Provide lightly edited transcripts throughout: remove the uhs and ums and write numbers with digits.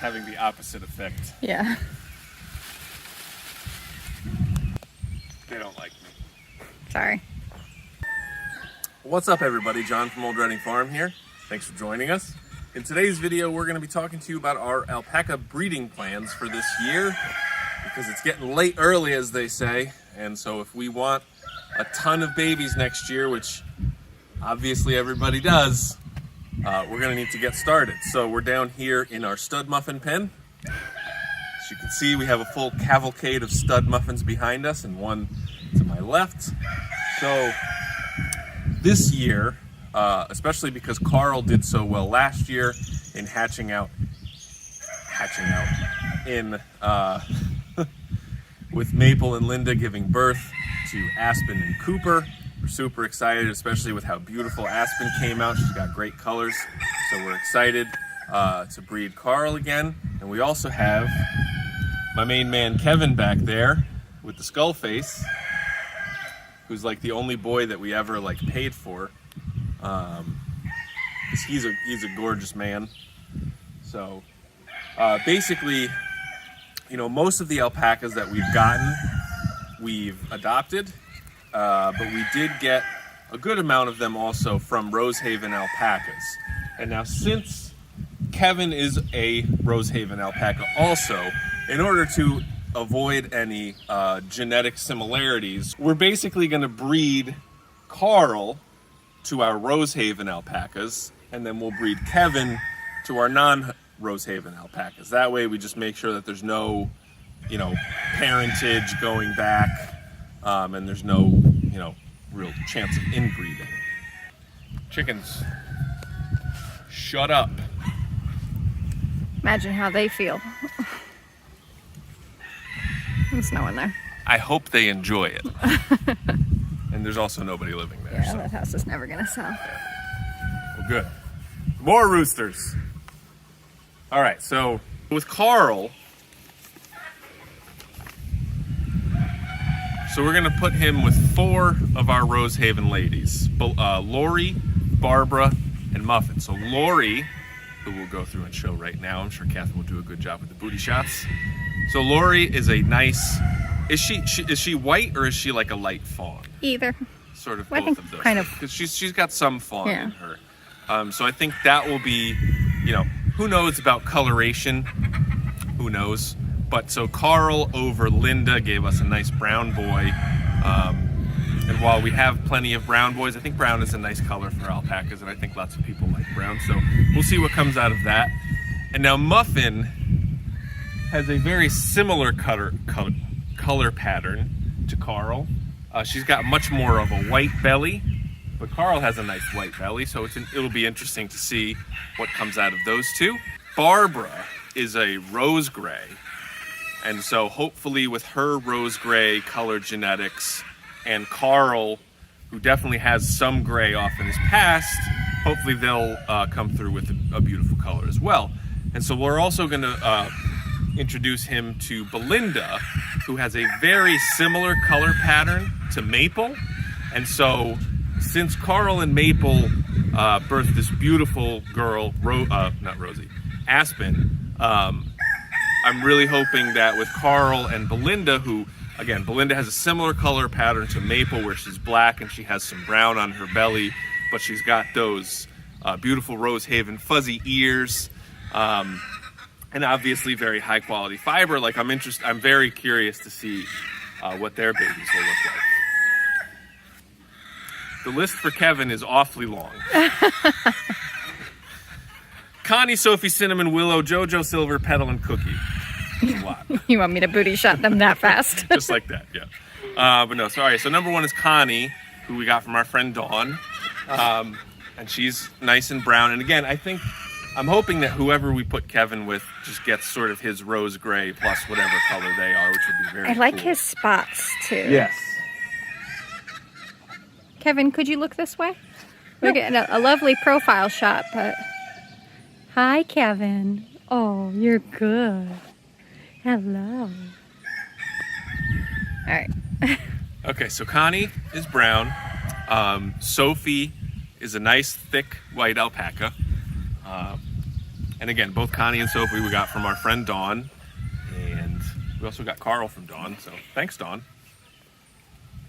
having the opposite effect. Yeah. They don't like me. Sorry. What's up, everybody? John from Old Reading Farm here. Thanks for joining us. In today's video, we're going to be talking to you about our alpaca breeding plans for this year, because it's getting late early, as they say. And so if we want a ton of babies next year, which obviously everybody does, we're going to need to get started. So we're down here in our stud muffin pen. As you can see, we have a full cavalcade of stud muffins behind us and one to my left. So this year, especially because Carl did so well last year in hatching out in with Maple and Linda giving birth to Aspen and Cooper. We're super excited, especially with how beautiful Aspen came out. She's got great colors, so we're excited to breed Carl again. And we also have my main man Kevin back there with the skull face, who's like the only boy that we ever like paid for. He's a gorgeous man. So basically, you know, most of the alpacas that we've gotten, we've adopted, but we did get a good amount of them also from Rosehaven alpacas. And now, since Kevin is a Rosehaven alpaca also, in order to avoid any genetic similarities, we're basically going to breed Carl to our Rosehaven alpacas, and then we'll breed Kevin to our non-Rosehaven alpacas. That way we just make sure that there's no, you know, parentage going back, and there's no, you know, real chance of inbreeding. Chickens, shut up. Imagine how they feel. There's no one there. I hope they enjoy it. And there's also nobody living there. Yeah, so. that house is never gonna sell. Well, good. More roosters. All right, so with Carl, so we're gonna put him with 4 of our Rosehaven ladies, Lori, Barbara, and Muffin. So Lori, who we'll go through and show right now, I'm sure Catherine will do a good job with the booty shots. So Lori is a nice, is she white or is she like a light fawn? Either. Sort of I both think of those. kind of. Because she's got some fawn Yeah. in her. So I think that will be, you know, who knows about coloration? Who knows? But so Carl over Linda gave us a nice brown boy. And while we have plenty of brown boys, I think brown is a nice color for alpacas, and I think lots of people like brown. So we'll see what comes out of that. And now Muffin has a very similar color pattern to Carl. She's got much more of a white belly, but Carl has a nice white belly, so it'll be interesting to see what comes out of those two. Barbara is a rose gray, and so hopefully with her rose gray color genetics and Carl, who definitely has some gray off in his past, hopefully they'll come through with a beautiful color as well. And so we're also going to introduce him to Belinda, who has a very similar color pattern to Maple. And so since Carl and Maple birthed this beautiful girl, not Rosie, Aspen, I'm really hoping that with Carl and Belinda, who, again, Belinda has a similar color pattern to Maple, where she's black and she has some brown on her belly, but she's got those beautiful Rosehaven fuzzy ears, and obviously very high quality fiber. Like I'm very curious to see what their babies will look like. The list for Kevin is awfully long. Connie, Sophie, Cinnamon, Willow, Jojo, Silver, Petal, and Cookie. That's a lot. You want me to booty shot them that fast? Just like that, yeah. But no, sorry. So number 1 is Connie, who we got from our friend Dawn. And she's nice and brown. And again, I'm hoping that whoever we put Kevin with just gets sort of his rose gray plus whatever color they are, which would be very I like cool. his spots too. Yes. Kevin, could you look this way? We're getting a lovely profile shot, but... Hi, Kevin. Oh, you're good. Hello. All right. Okay, so Connie is brown. Sophie is a nice, thick, white alpaca. And again, both Connie and Sophie we got from our friend Dawn, and we also got Carl from Dawn. So thanks, Dawn.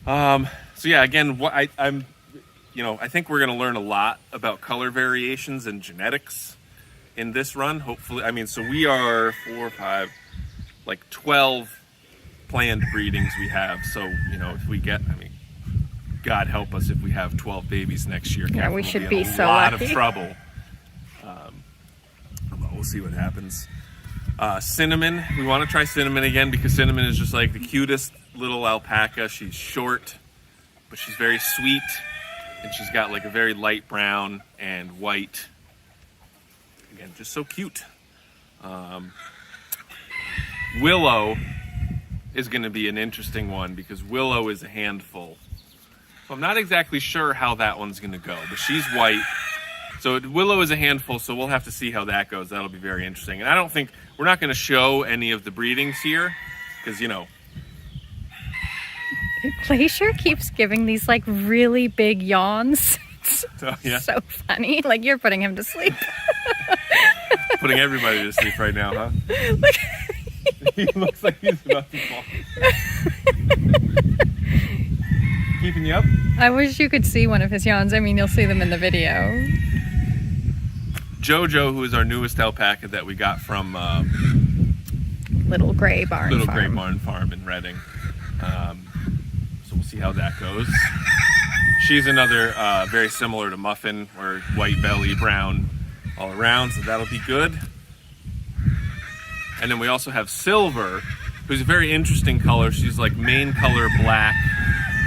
So yeah, again, what I'm, you know, I think we're going to learn a lot about color variations and genetics in this run. Hopefully, I mean, so we are 4, 5, like 12 planned breedings we have. So, you know, if we get, I mean, God help us if we have 12 babies next year. Yeah, we should be so lucky. A lot lucky. of trouble. But we'll see what happens. Cinnamon, we want to try Cinnamon again because Cinnamon is just like the cutest little alpaca. She's short, but she's very sweet, and she's got like a very light brown and white. Again, just so cute. Willow is going to be an interesting one because Willow is a handful. So I'm not exactly sure how that one's going to go, but she's white. So Willow is a handful, so we'll have to see how that goes. That'll be very interesting. And I don't think, we're not going to show any of the breedings here because, you know. Glacier keeps giving these like really big yawns. It's yeah. so funny. Like you're putting him to sleep. Putting everybody to sleep right now, huh? He looks like he's about to fall. Keeping you up? I wish you could see one of his yawns. I mean, you'll see them in the video. Jojo, who is our newest alpaca that we got from Little Gray Barn Farm in Reading. So we'll see how that goes. She's another very similar to Muffin, or white belly, brown all around, so that'll be good. And then we also have Silver, who's a very interesting color. She's like main color black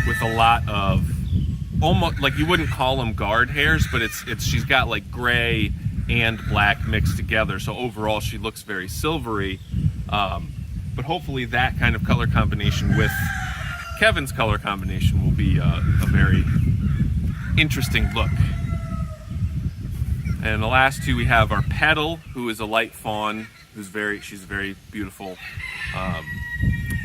with a lot of almost like, you wouldn't call them guard hairs, but it's she's got like gray and black mixed together. So overall she looks very silvery. But hopefully that kind of color combination with Kevin's color combination will be a very interesting look. And the last two we have are Petal, who is a light fawn, she's a very beautiful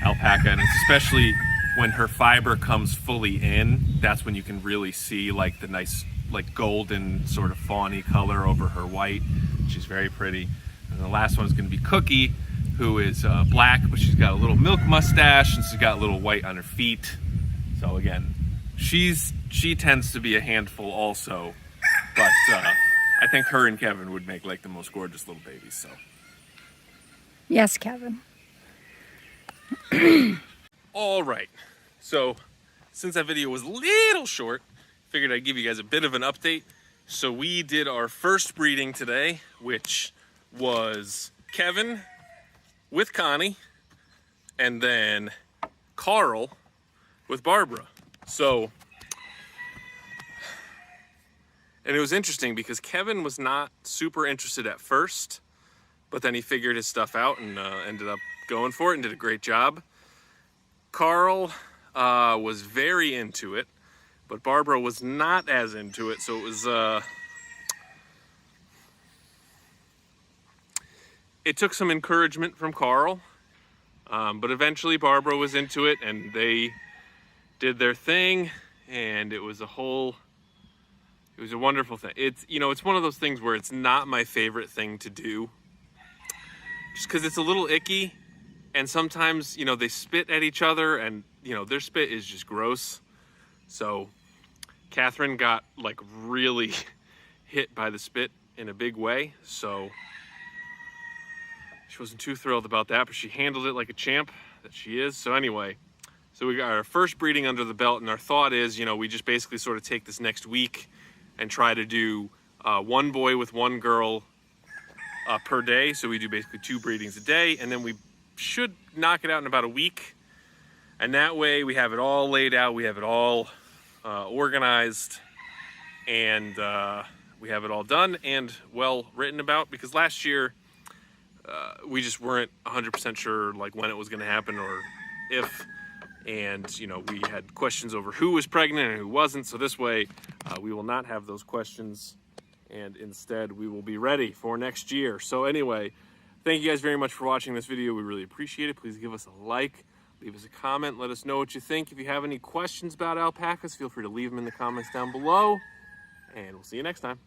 alpaca, and it's especially when her fiber comes fully in, that's when you can really see like the nice like golden sort of fawny color over her white. She's very pretty. And the last one is going to be Cookie, who is black, but she's got a little milk mustache and she's got a little white on her feet. So again, she tends to be a handful also, but I think her and Kevin would make like the most gorgeous little babies. So Yes, Kevin. all right, so since that video was a little short, figured I'd give you guys a bit of an update. So we did our first breeding today, which was Kevin with Connie, and then Carl with Barbara. So, and it was interesting because Kevin was not super interested at first, but then he figured his stuff out and ended up going for it and did a great job. Carl was very into it, but Barbara was not as into it, so it was it took some encouragement from Carl, but eventually Barbara was into it and they did their thing, and it was a wonderful thing. It's, you know, it's one of those things where it's not my favorite thing to do, just because it's a little icky, and sometimes, you know, they spit at each other, and, you know, their spit is just gross. So Catherine got like really hit by the spit in a big way, so she wasn't too thrilled about that, but she handled it like a champ that she is. So anyway, so we got our first breeding under the belt, and our thought is, you know, we just basically sort of take this next week and try to do one boy with one girl per day. So we do basically 2 breedings a day, and then we should knock it out in about a week. And that way we have it all laid out, we have it all organized, and we have it all done and well written about, because last year we just weren't 100% sure like when it was going to happen or if, and you know, we had questions over who was pregnant and who wasn't. So this way we will not have those questions, and instead we will be ready for next year. So anyway, thank you guys very much for watching this video. We really appreciate it. Please give us a like, leave us a comment, let us know what you think. If you have any questions about alpacas, feel free to leave them in the comments down below, and we'll see you next time.